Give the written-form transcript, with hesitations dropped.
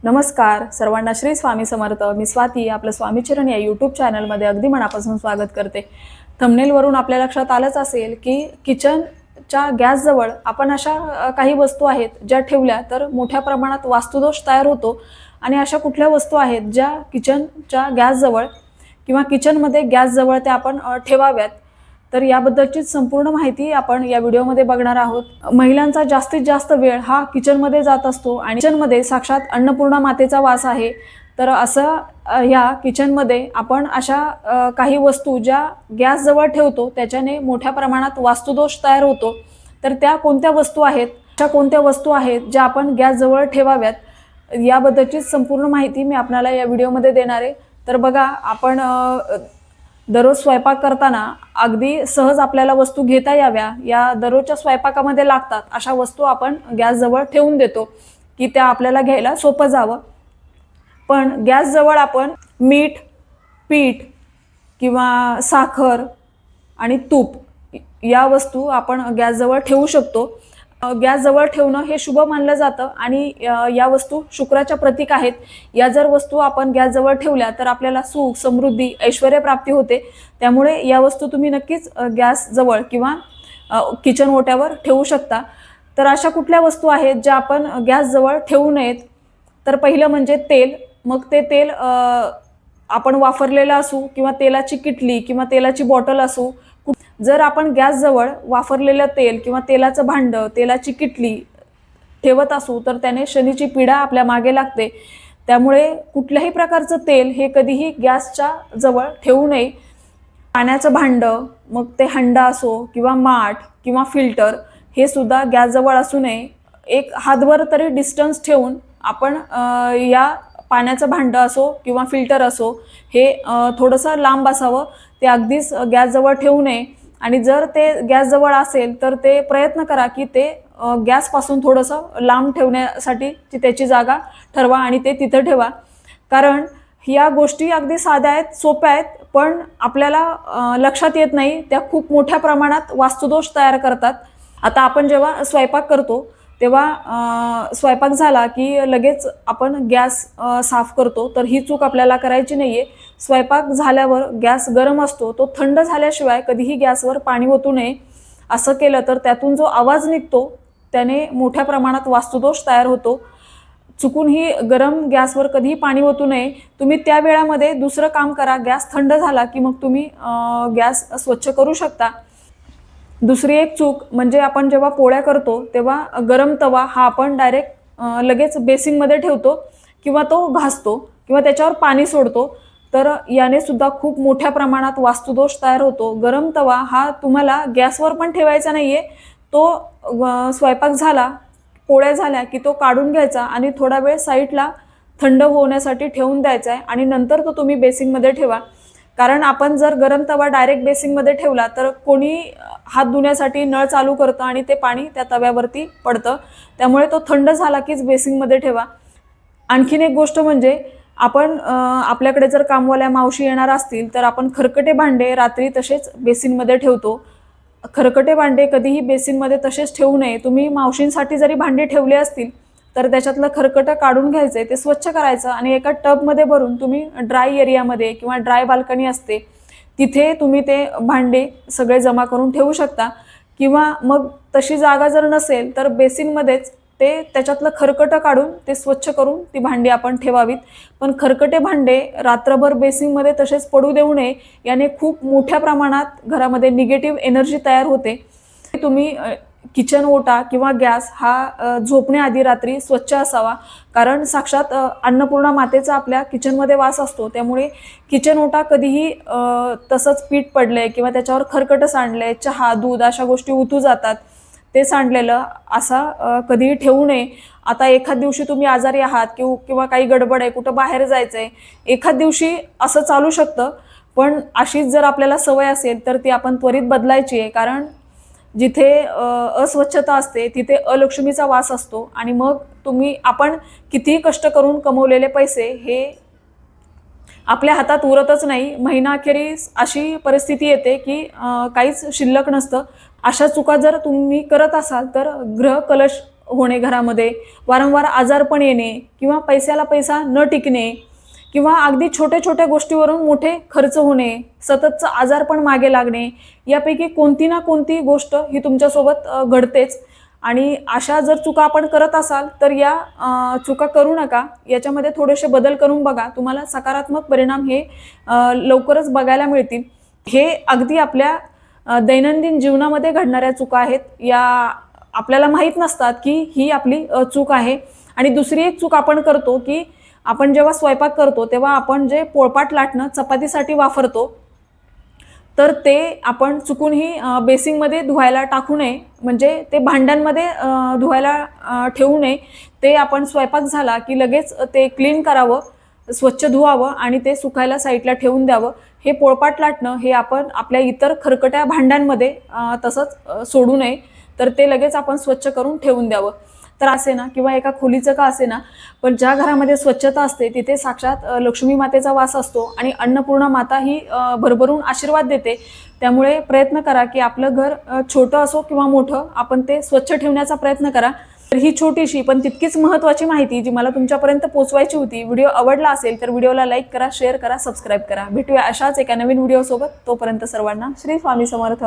नमस्कार सर्वांना, श्री स्वामी समर्थ। मी स्वाती आपलं स्वामीचरण या यूट्यूब चॅनलमध्ये अगदी मनापासून स्वागत करते। थंबनेलवरून आपल्या लक्षात आलंच असेल की किचनच्या गॅसजवळ आपण अशा काही वस्तू आहेत ज्या ठेवल्या तर मोठ्या प्रमाणात वास्तुदोष तयार होतो। आणि अशा कुठल्या वस्तू आहेत ज्या किचनच्या गॅसजवळ किंवा किचनमध्ये गॅसजवळ त्या आपण ठेवाव्यात, तर याबद्दलची संपूर्ण माहिती आपण या व्हिडिओमध्ये बघणार आहोत। महिलांचा जास्तीत जास्त वेळ हा किचनमध्ये जात असतो आणि किचनमध्ये साक्षात अन्नपूर्णा मातेचा वास आहे। तर असं ह्या किचनमध्ये आपण अशा काही वस्तू ज्या गॅसजवळ ठेवतो त्याच्याने मोठ्या प्रमाणात वास्तुदोष तयार होतो। तर त्या कोणत्या वस्तू आहेत, अशा कोणत्या वस्तू आहेत ज्या आपण गॅसजवळ ठेवाव्यात, याबद्दलची संपूर्ण माहिती मी आपल्याला या व्हिडिओमध्ये देणार आहे। तर बघा, आपण दररोज स्वयंपाक करताना अगदी सहज आपल्याला वस्तू घेता याव्या, या दररोजच्या स्वयंपाकामध्ये लागतात अशा वस्तू आपण गॅसजवळ ठेवून देतो की त्या आपल्याला घ्यायला सोपं जावं। पण गॅसजवळ आपण मीठ, पीठ किंवा साखर आणि तूप या वस्तू आपण गॅसजवळ ठेवू शकतो। गॅसजवळ ठेवणं हे शुभ मानलं जातं आणि या वस्तू शुक्राच्या प्रतीक आहेत। या जर वस्तू आपण गॅसजवळ ठेवल्या तर आपल्याला सुख, समृद्धी, ऐश्वर्य प्राप्ती होते। त्यामुळे या वस्तू तुम्ही नक्कीच गॅसजवळ किंवा किचन ओट्यावर ठेवू शकता। तर अशा कुठल्या वस्तू आहेत ज्या आपण गॅसजवळ ठेवू नयेत, तर पहिलं म्हणजे तेल। मग ते तेल आपण वापरलेलं असू किंवा तेलाची किटली किंवा तेलाची बॉटल असू, जर आपण गॅसजवळ वापरलेलं तेल किंवा तेलाचं भांडं, तेलाची किटली ठेवत असू तर त्याने शनीची पीडा आपल्या मागे लागते। त्यामुळे कुठल्याही प्रकारचं तेल हे कधीही गॅसच्या जवळ ठेवू नये। पाण्याचं भांडं, मग ते हंडा असो किंवा माठ किंवा फिल्टर, हे सुद्धा गॅसजवळ असू नये। एक हातभर तरी डिस्टन्स ठेवून आपण या पाण्याचं भांडं असो किंवा फिल्टर असो हे थोडंसं लांब असावं, ते अगदीच गॅसजवळ ठेवू नये। आणि जर ते गॅसजवळ असेल तर ते प्रयत्न करा की ते गॅसपासून थोडंसं लांब ठेवण्यासाठी त्याची जागा ठरवा आणि ते तिथं ठेवा। कारण या गोष्टी अगदी साध्या आहेत, सोप्या आहेत, पण आपल्याला लक्षात येत नाही, त्या खूप मोठ्या प्रमाणात वास्तुदोष तयार करतात। आता आपण जेव्हा स्वयंपाक करतो तेव्हा स्वयंपाक झाला की लगेच आपण गॅस साफ करतो, तर ही चूक आपल्याला करायची नाहीये। स्वयंपाक झाल्यावर गॅस गरम असतो, तो थंड झाल्याशिवाय कधीही गॅसवर पाणी ओतू नये। असं केलं तर त्यातून जो आवाज निघतो त्याने मोठ्या प्रमाणात वास्तुदोष तयार होतो। चुकूनही गरम गॅसवर कधीही पाणी ओतू नये। तुम्ही त्या वेळामध्ये दुसरं काम करा, गॅस थंड झाला की मग तुम्ही गॅस स्वच्छ करू शकता। दुसरी एक चूक म्हणजे आपण जेव्हा पोळ्या करतो तेव्हा गरम तवा हा आपण डायरेक्ट लगेच बेसिनमध्ये ठेवतो किंवा तो घासतो किंवा त्याच्यावर पाणी सोडतो, तर याने सुद्धा खूप मोठ्या प्रमाणात वास्तुदोष तयार होतो। गरम तवा हा तुम्हाला गॅसवर पण ठेवायचा नाहीये, तो स्वयंपाक झाला, पोळ्या झाल्या की तो काढून घ्यायचा आणि थोडा वेळ साईडला थंड होण्यासाठी ठेवून द्यायचा आहे आणि नंतर तो तुम्ही बेसिनमध्ये ठेवा। कारण आपण जर गरम तवा डायरेक्ट बेसिनमध्ये ठेवला तर कोणी हात धुण्यासाठी नळ चालू करतं आणि ते पाणी त्या तव्यावरती पडतं। त्यामुळे तो थंड झाला कीच बेसिनमध्ये ठेवा। आणखीन एक गोष्ट म्हणजे आपण आपल्याकडे जर कामवाल्या मावशी येणार असतील तर आपण खरकटे भांडे रात्री तसेच बेसिनमध्ये ठेवतो। खरकटे भांडे कधीही बेसिनमध्ये तसेच ठेवू नये। तुम्ही मावशींसाठी जरी भांडे ठेवले असतील तर त्याच्यातलं खरकटं काढून घ्यायचं, ते स्वच्छ करायचं आणि एका टबमध्ये भरून तुम्ही ड्राय एरियामध्ये किंवा ड्राय बाल्कनी असते तिथे तुम्ही ते भांडे सगळे जमा करून ठेवू शकता। किंवा मग तशी जागा जर नसेल तर बेसिनमध्येच ते त्याच्यातलं खरकटं काढून ते स्वच्छ करून ती भांडी आपण ठेवावीत। पण खरकटे भांडे रात्रभर बेसिनमध्ये तसेच पडू देऊ नये, याने खूप मोठ्या प्रमाणात घरामध्ये निगेटिव्ह एनर्जी तयार होते। तुम्ही किचन ओटा किंवा गॅस हा झोपण्याआधी रात्री स्वच्छ असावा, कारण साक्षात अन्नपूर्णा मातेचा आपल्या किचनमध्ये वास असतो। त्यामुळे किचन ओटा कधीही तसंच पीठ पडले किंवा त्याच्यावर खरकटं सांडले, चहा, दूध अशा गोष्टी उतू जातात, ते सांडलेलं असा कधीही ठेवू नये। आता एखाद दिवशी तुम्ही आजारी आहात किंवा काही गडबड आहे, कुठं बाहेर जायचं आहे, एखाद दिवशी असं चालू शकतं, पण अशीच जर आपल्याला सवय असेल तर ती आपण त्वरित बदलायची आहे। कारण जिथे अस्वच्छता असते तिथे अलक्ष्मीचा वास असतो आणि मग आपण कितीही कष्ट करून कमवलेले पैसे हे आपल्या हातात उरतच नाही। महिना अखेरीस अशी परिस्थिती येते की काहीच शिल्लक नसतं। अशा चुका जर तुम्ही करत असाल तर ग्रह कलश होणे घरामध्ये, वारंवार आजारपण येणे किंवा पैशाला पैसा न टिकणे किंवा अगदी छोट्या छोट्या गोष्टीवरून मोठे खर्च होणे, सततचं आजारपण मागे लागणे, यापैकी कोणती ना कोणती गोष्ट ही तुमच्यासोबत घडतेच. आणि अशा जर चुका आपण करत असाल तर या चुका करू नका. याच्यामध्ये थोडेसे बदल करून बघा, तुम्हाला सकारात्मक परिणाम हे लवकरच बघायला मिळतील. हे अगदी आपल्या दैनंदिन जीवनामध्ये घडणाऱ्या चुका आहेत. या आपल्याला माहीत नसतात की ही आपली चूक आहे. आणि दुसरी एक चूक आपण करतो की आपण जेव्हा स्वयंपाक करतो तेव्हा आपण जे पोळपाट लाटणं चपातीसाठी वापरतो, तर ते आपण चुकूनही बेसिंगमध्ये धुवायला टाकू नये, म्हणजे ते भांड्यांमध्ये धुवायला ठेवू नये. ते आपण स्वयंपाक झाला की लगेच ते क्लीन करावं, स्वच्छ धुवावं आणि ते सुकायला साईडला ठेवून द्यावं. हे पोळपाट लाटणं हे आपण आपल्या इतर खरकट्या भांड्यांमध्ये तसंच सोडू नये, तर ते लगेच आपण स्वच्छ करून ठेवून द्यावं. तर असे ना, किंवा एका खोलीचं का असे ना, पण ज्या घरामध्ये स्वच्छता असते तिथे साक्षात लक्ष्मी मातेचा वास असतो आणि अन्नपूर्णा माता ही भरभरून आशीर्वाद देते. त्यामुळे प्रयत्न करा की आपलं घर छोटं असो किंवा मोठं, आपण ते स्वच्छ ठेवण्याचा प्रयत्न करा. तर ही छोटीशी पण तितकीच महत्त्वाची माहिती जी मला तुमच्यापर्यंत पोहोचवायची होती. व्हिडिओ आवडला असेल तर व्हिडिओला लाईक करा, शेअर करा, सबस्क्राईब करा. भेटूया अशाच एका नवीन व्हिडिओसोबत. तोपर्यंत सर्वांना श्री स्वामी समर्थ.